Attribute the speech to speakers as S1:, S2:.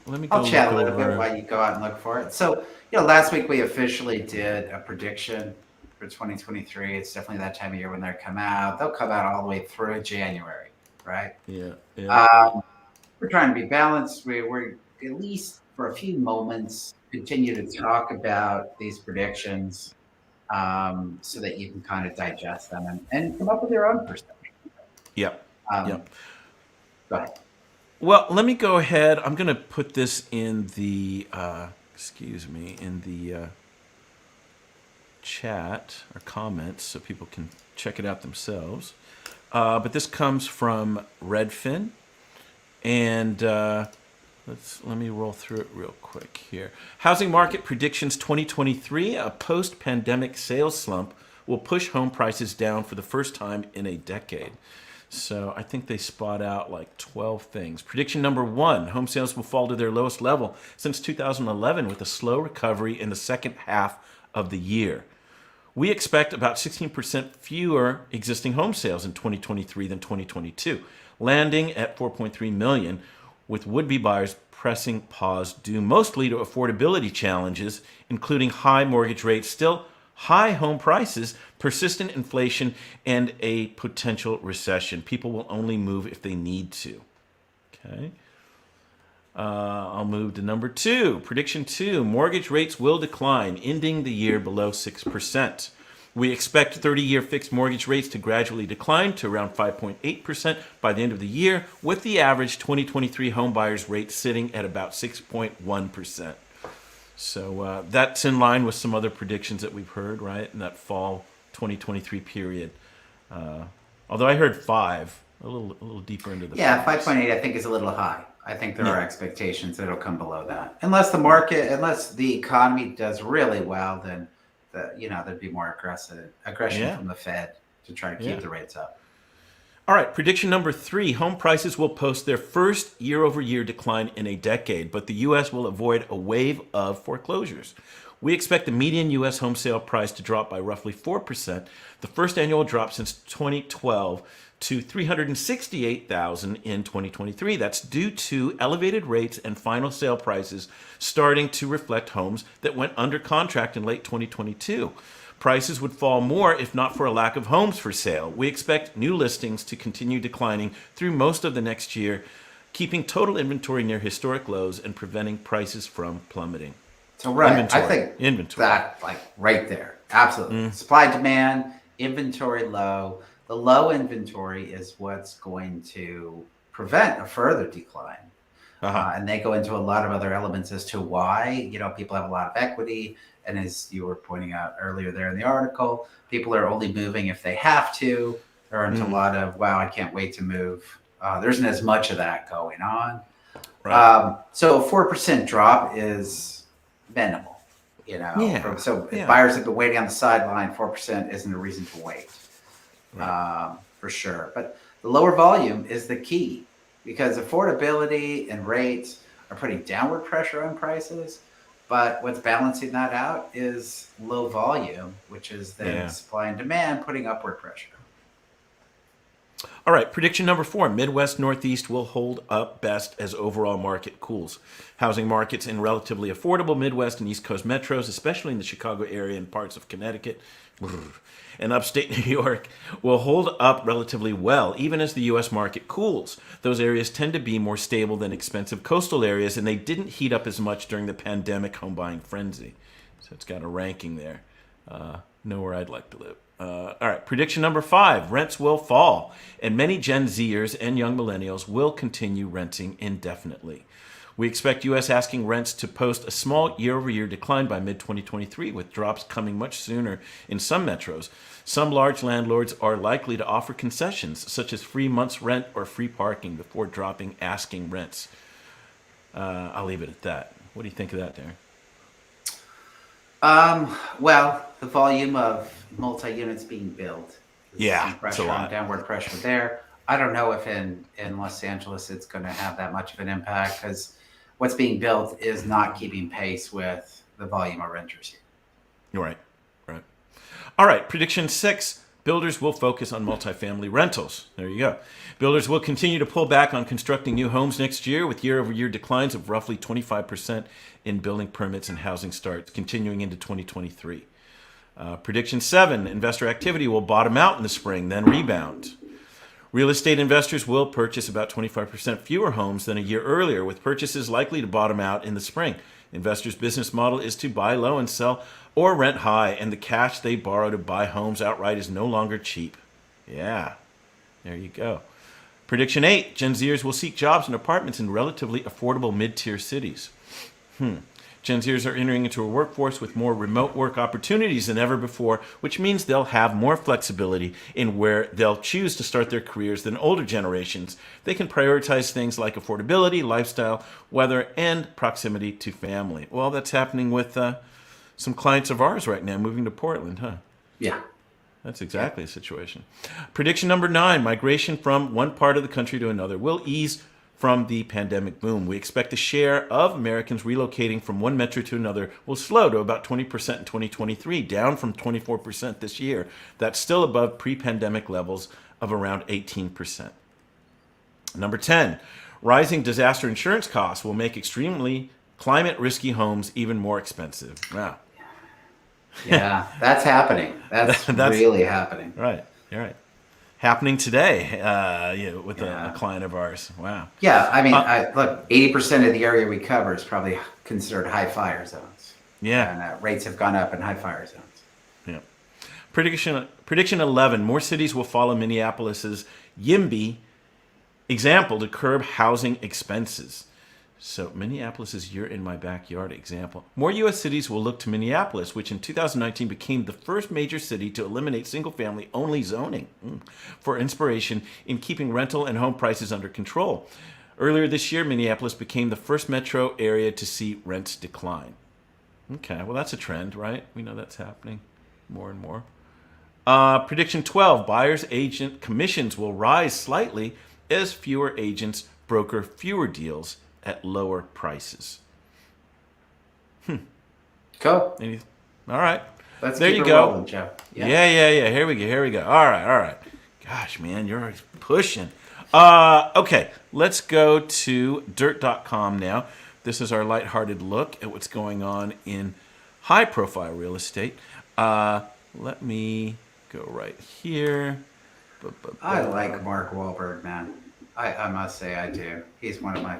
S1: let me go
S2: I'll chat
S1: look
S2: a little bit
S1: over.
S2: while you go out and look for it. So, last week we officially did a prediction for 2023. It's definitely that time of year when they come out. They'll come out all the way through January, right?
S1: Yeah, yeah, yeah.
S2: Um, we're trying to be balanced. We're at least for a few moments continue to talk about these predictions so that you can kind of digest them and come up with your own perspective.
S1: Yep.
S2: Um,
S1: Yep.
S2: go ahead.
S1: Well, let me go ahead. I'm going to put this in the, excuse me, in the chat or comments so people can check it out themselves. But this comes from Redfin, and let me roll through it real quick here. Housing market predictions 2023: a post-pandemic sales slump will push home prices down for the first time in a decade. So I think they spot out like 12 things. Prediction number one: home sales will fall to their lowest level since 2011 with a slow recovery in the second half of the year. We expect about 16% fewer existing home sales in 2023 than 2022, landing at 4.3 million, with would-be buyers pressing pause due mostly to affordability challenges, including high mortgage rates, still high home prices, persistent inflation, and a potential recession. People will only move if they need to. Okay. I'll move to number two. Prediction two: mortgage rates will decline, ending the year below 6%. We expect 30-year fixed mortgage rates to gradually decline to around 5.8% by the end of the year, with the average 2023 home buyers rate sitting at about 6.1%. So that's in line with some other predictions that we've heard, right, in that fall 2023 period. Although I heard five, a little deeper into the
S2: Yeah,
S1: fives.
S2: 5.8 I think is a little high. I think there
S1: Yeah,
S2: are expectations that it'll come below that. Unless
S1: right,
S2: unless the economy does really well, then there'd be more aggression
S1: yeah,
S2: from the Fed to try to keep
S1: yeah.
S2: the rates up.
S1: All right, prediction number three: home prices will post their first year over year decline in a decade, but the U.S. will avoid a wave of foreclosures. We expect the median U.S. home sale price to drop by roughly 4%, the first annual drop since 2012 to 368,000 in 2023. That's due to elevated rates and final sale prices starting to reflect homes that went under contract in late 2022. Prices would fall more if not for a lack of homes for sale. We expect new listings to continue declining through most of the next year, keeping total inventory near historic lows and preventing prices from plummeting.
S2: So right, I
S1: Inventory,
S2: think
S1: inventory.
S2: that like right there, absolutely. Supply demand, inventory low. The low inventory is what's going to prevent a further decline.
S1: Uh huh.
S2: And they go into a lot of other elements as to why. People have a lot of equity. And as you were pointing out earlier there in the article, people are only moving if they have to. There aren't a lot of, wow, I can't wait to move. There isn't as much of that going on.
S1: Right.
S2: So a 4% drop is minimal.
S1: Yeah.
S2: So if
S1: Yeah.
S2: buyers have been waiting on the sideline, 4% isn't a reason to wait
S1: Right.
S2: for sure. But the lower volume is the key because affordability and rates are putting downward pressure on prices. But what's balancing that out is low volume, which is then
S1: Yeah.
S2: supply and demand putting upward pressure.
S1: All right, prediction number four: Midwest Northeast will hold up best as overall market cools. Housing markets in relatively affordable Midwest and East Coast metros, especially in the Chicago area and parts of Connecticut and upstate New York, will hold up relatively well, even as the U.S. market cools. Those areas tend to be more stable than expensive coastal areas, and they didn't heat up as much during the pandemic home buying frenzy. So it's got a ranking there. Nowhere I'd like to live. All right, prediction number five: rents will fall, and many Gen Zers and young millennials will continue renting indefinitely. We expect U.S. asking rents to post a small year over year decline by mid 2023, with drops coming much sooner in some metros. Some large landlords are likely to offer concessions, such as free month's rent or free parking, before dropping asking rents. I'll leave it at that. What do you think of that, Darren?
S2: Well, the volume of multi units being built is
S1: Yeah,
S2: some
S1: it's a
S2: pressure on
S1: lot.
S2: downward pressure there. I don't know if in Los Angeles it's going to have that much of an impact because what's being built is not keeping pace with the volume of renters here.
S1: Right, right. All right, prediction six: builders will focus on multifamily rentals. There you go. Builders will continue to pull back on constructing new homes next year, with year-over-year declines of roughly 25% in building permits and housing starts continuing into 2023. Prediction 7, investor activity will bottom out in the spring, then rebound. Real estate investors will purchase about 25% fewer homes than a year earlier, with purchases likely to bottom out in the spring. Investors' business model is to buy low and sell or rent high, and the cash they borrow to buy homes outright is no longer cheap. Yeah, there you go. Prediction 8, Gen Zers will seek jobs and apartments in relatively affordable mid-tier cities. Gen Zers are entering into a workforce with more remote work opportunities than ever before, which means they'll have more flexibility in where they'll choose to start their careers than older generations. They can prioritize things like affordability, lifestyle, weather, and proximity to family. Well, that's happening with some clients of ours right now moving to Portland, huh?
S2: Yeah.
S1: That's exactly the situation. Prediction number 9, migration from one part of the country to another will ease from the pandemic boom. We expect the share of Americans relocating from one metro to another will slow to about 20% in 2023, down from 24% this year. That's still above pre-pandemic levels of around 18%. Number 10, rising disaster insurance costs will make extremely climate-risky homes even more expensive. Wow.
S2: Yeah, that's happening. That's really happening.
S1: Right. You're right. Happening today with
S2: Yeah.
S1: a client of ours. Wow.
S2: Yeah, I mean, look, 80% of the area we cover is probably considered high fire zones.
S1: Yeah.
S2: And rates have gone up in high fire zones.
S1: Yeah. Prediction 11, more cities will follow Minneapolis's YIMBY example to curb housing expenses. So Minneapolis's "You're in My Backyard" example. More U.S. cities will look to Minneapolis, which in 2019 became the first major city to eliminate single-family only zoning, for inspiration in keeping rental and home prices under control. Earlier this year, Minneapolis became the first metro area to see rents decline. Okay, well, that's a trend, right? We know that's happening more and more. Prediction 12, buyers' agent commissions will rise slightly as fewer agents broker fewer deals at lower prices.
S2: Cool.
S1: All right.
S2: Let's
S1: there
S2: keep
S1: you
S2: it
S1: go.
S2: rolling, Joe.
S1: Yeah. Here we go. All right. Gosh, man, you're pushing. Okay, let's go to dirt.com now. This is our lighthearted look at what's going on in high-profile real estate. Let me go right here.
S2: I like Mark Wahlberg, man. I must say I do. He's one of my